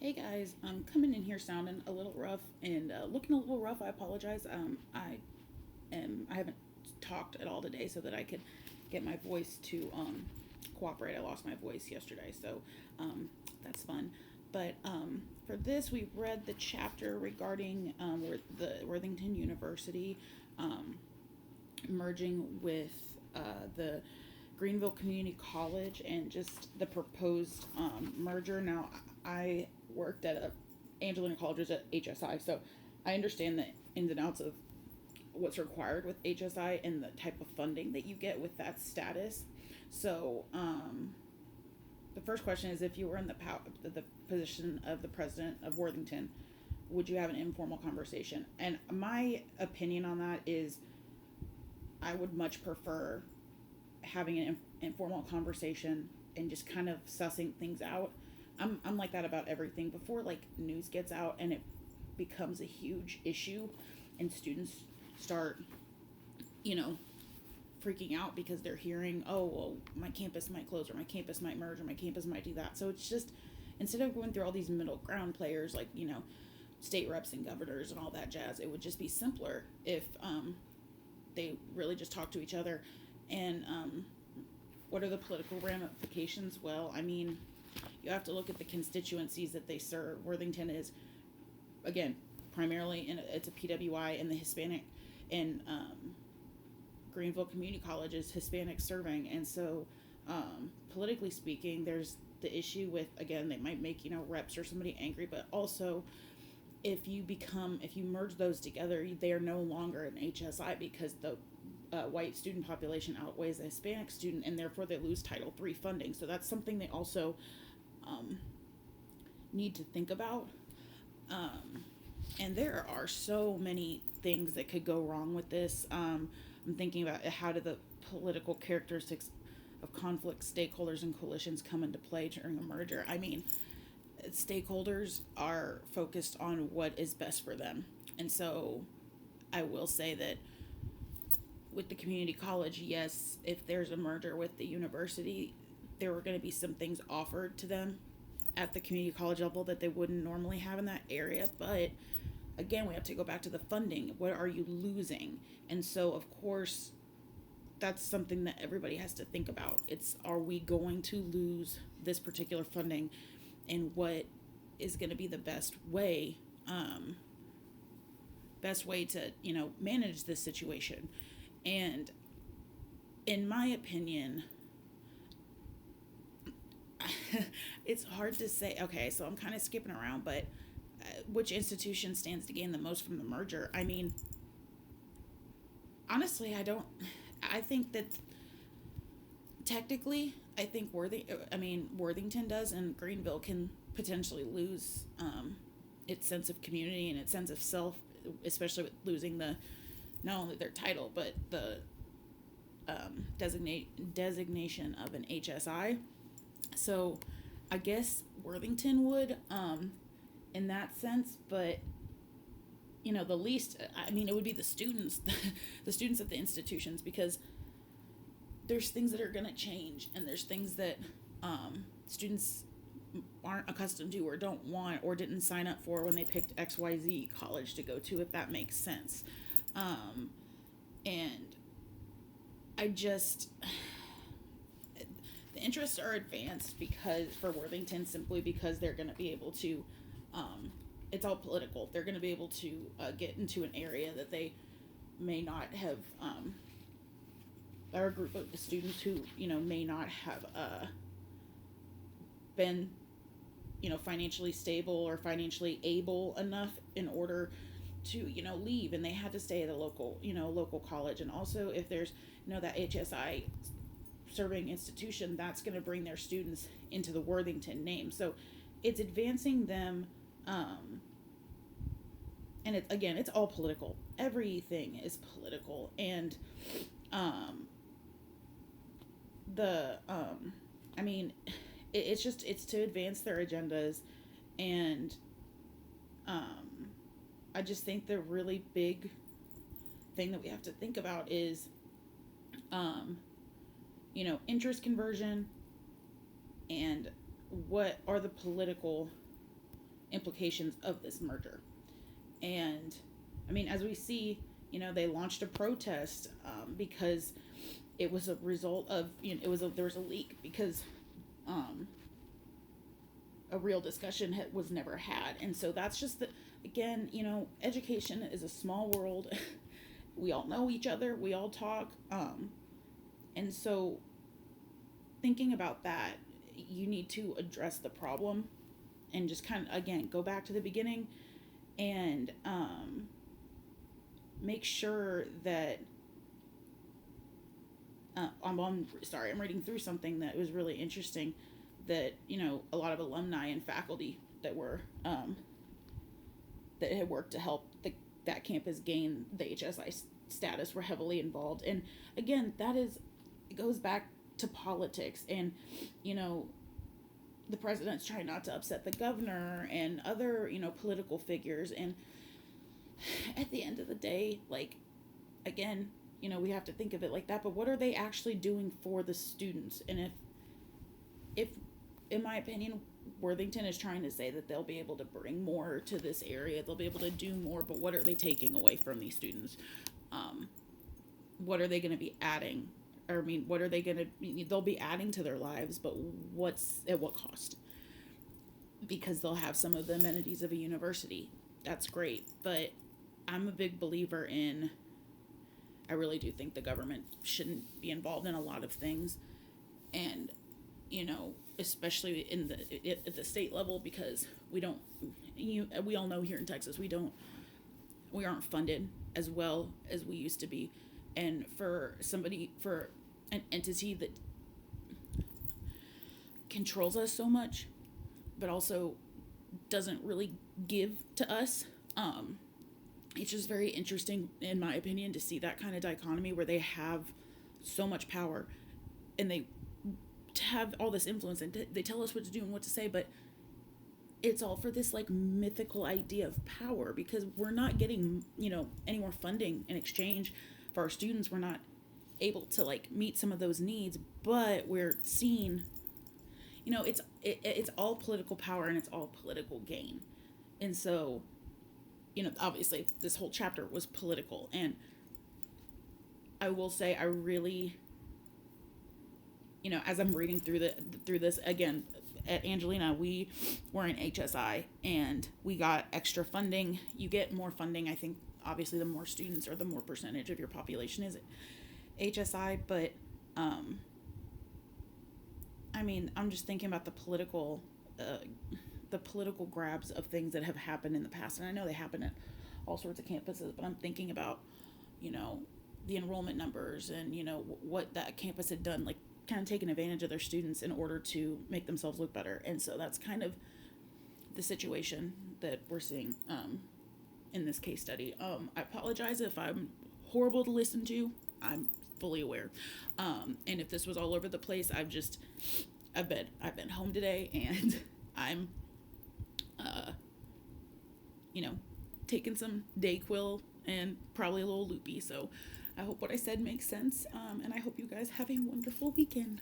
Hey guys, I'm coming in here sounding a little rough and looking a little rough. I apologize. I haven't talked at all today so that I could get my voice to cooperate. I lost my voice yesterday, so um, that's fun. But for this, we read the chapter regarding the Worthington University um, merging with the Greenville Community College and just the proposed merger. Now, I worked at Angelina Colleges at HSI, so I understand the ins and outs of what's required with HSI and the type of funding that you get with that status. So, the first question is, if you were in the position of the president of Worthington, would you have an informal conversation? And my opinion on that is I would much prefer having an informal conversation and just kind of sussing things out. I'm like that about everything. Before like news gets out and it becomes a huge issue and students start, you know, freaking out because they're hearing, oh, well, my campus might close or my campus might merge or my campus might do that. So it's just, instead of going through all these middle ground players like, state reps and governors and all that jazz, it would just be simpler if they really just talk to each other. And what are the political ramifications? Well, I mean, you have to look at the constituencies that they serve. Worthington is, again, primarily it's a PWI, and the Hispanic and Greenville Community College is Hispanic serving, and so politically speaking, there's the issue with, again, they might make reps or somebody angry, but also if you merge those together, they are no longer an HSI because the white student population outweighs the Hispanic student, and therefore they lose Title III funding. So that's something they also um, need to think about. And there are so many things that could go wrong with this. I'm thinking about how do the political characteristics of conflict, stakeholders, and coalitions come into play during a merger. I mean, stakeholders are focused on what is best for them. And so I will say that with the community college, yes, if there's a merger with the university, there were going to be some things offered to them at the community college level that they wouldn't normally have in that area. But again, we have to go back to the funding. What are you losing? And so, of course, that's something that everybody has to think about. It's, are we going to lose this particular funding, and what is going to be the best way to manage this situation? And in my opinion, it's hard to say. Okay, so I'm kind of skipping around, but which institution stands to gain the most from the merger? I mean, honestly, I don't. I think that technically, I think Worthington does, and Greenville can potentially lose its sense of community and its sense of self, especially with losing the not only their title but the designation of an HSI. So, I guess Worthington would, in that sense, but the least. I mean, it would be the students, the students at the institutions, because there's things that are going to change, and there's things that students aren't accustomed to or don't want or didn't sign up for when they picked XYZ college to go to, if that makes sense. And I just, the interests are advanced because for Worthington, simply because they're going to be able to, it's all political. They're going to be able to get into an area that they may not have, or a group of students who may not have been financially stable or financially able enough in order to leave, and they had to stay at a local college. And also, if there's that HSI serving institution, that's going to bring their students into the Worthington name. So it's advancing them. And it's all political. Everything is political. And the I mean, it's to advance their agendas. And I just think the really big thing that we have to think about is interest conversion, and what are the political implications of this merger. And I mean, as we see, they launched a protest because it was a result of, there was a leak because a real discussion was never had. And so that's just again, education is a small world. We all know each other, we all talk. And so thinking about that, you need to address the problem and just kind of, again, go back to the beginning and make sure that I'm reading through something that was really interesting, that a lot of alumni and faculty that were that had worked to help that campus gain the HSI status were heavily involved. And again, it goes back to politics, and the president's trying not to upset the governor and other political figures. And at the end of the day, like, again, we have to think of it like that, but what are they actually doing for the students? And if in my opinion, Worthington is trying to say that they'll be able to bring more to this area, they'll be able to do more, but what are they taking away from these students? What are they going to be adding? Or, I mean, what are they going to, they'll be adding to their lives, but at what cost? Because they'll have some of the amenities of a university. That's great. But I'm a big believer in, I really do think the government shouldn't be involved in a lot of things. And, especially at the state level, because we all know here in Texas, we aren't funded as well as we used to be. And for an entity that controls us so much, but also doesn't really give to us, it's just very interesting, in my opinion, to see that kind of dichotomy where they have so much power and they have all this influence and they tell us what to do and what to say, but it's all for this like mythical idea of power, because we're not getting any more funding in exchange for our students. We're not able to like meet some of those needs, but we're seeing it's all political power and it's all political gain. And so obviously this whole chapter was political, and I will say I really, as I'm reading through this again, at Angelina, we were in HSI and we got extra funding. You get more funding, I think, obviously the more students or the more percentage of your population is HSI, but I mean, I'm just thinking about the political grabs of things that have happened in the past, and I know they happen at all sorts of campuses, but I'm thinking about the enrollment numbers and what that campus had done, like kind of taking advantage of their students in order to make themselves look better. And so that's kind of the situation that we're seeing in this case study. I apologize if I'm horrible to listen to. I'm fully aware. And if this was all over the place, I've been home today and I'm taking some Dayquil and probably a little loopy. So I hope what I said makes sense. And I hope you guys have a wonderful weekend.